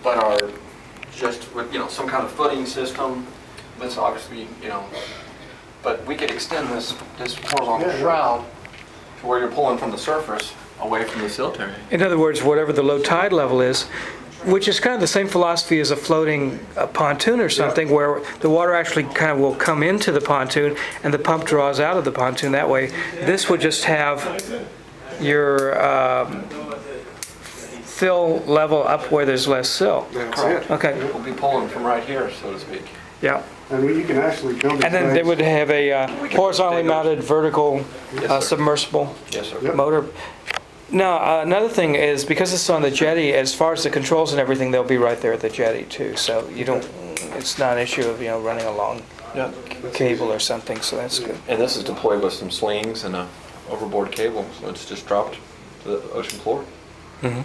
but are just with, some kind of footing system. That's obviously, but we could extend this horizontal shroud to where you're pulling from the surface away from the silt area. In other words, whatever the low tide level is, which is kind of the same philosophy as a floating pontoon or something, where the water actually kind of will come into the pontoon and the pump draws out of the pontoon that way. This would just have your fill level up where there's less sill. That's it. Okay. We'll be pulling from right here, so to speak. Yeah. And you can actually build it. And then they would have a horizontally mounted vertical submersible Yes, sir. motor. Now, another thing is, because it's on the jetty, as far as the controls and everything, they'll be right there at the jetty too. So you don't, it's not an issue of, running a long cable or something, so that's good. And this is deployed with some slings and a overboard cable, so it's just dropped to the ocean floor. Mm-hmm.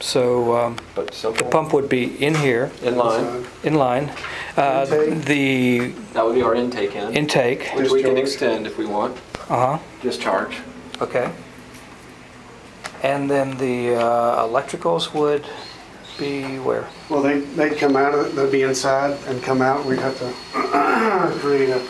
So But simple. the pump would be in here, In line. in line. The That would be our intake end. intake. Which we can extend if we want. Discharge. Okay. And then the electricals would be where? Well, they'd come out of it, they'd be inside and come out. We'd have to create a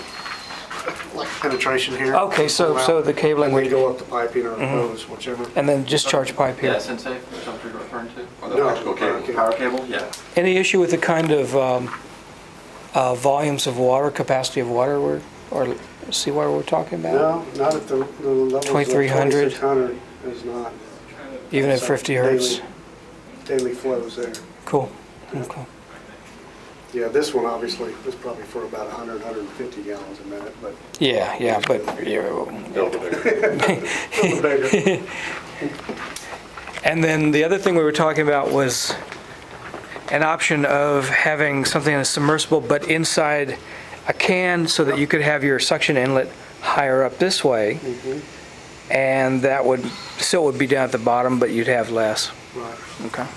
penetration here. Okay, so the cabling And we would, go up the piping or the hose, whichever. and then discharge pipe here. Yeah, Sensei, is that what you're referring to? Or the No, electrical cable? Power cable? Yeah. Any issue with the kind of volumes of water, capacity of water or seawater we're talking about? No, not at the levels of 2300. 2600 is not. Even at So 50 hertz? Daily flows there. Cool. Okay. Yeah, this one obviously is probably for about 100, 150 gallons a minute, but Yeah, but bigger. And then the other thing we were talking about was an option of having something that's submersible but inside a can so that you could have your suction inlet higher up this way, and that would still be down at the bottom, but you'd have less. Right. Okay.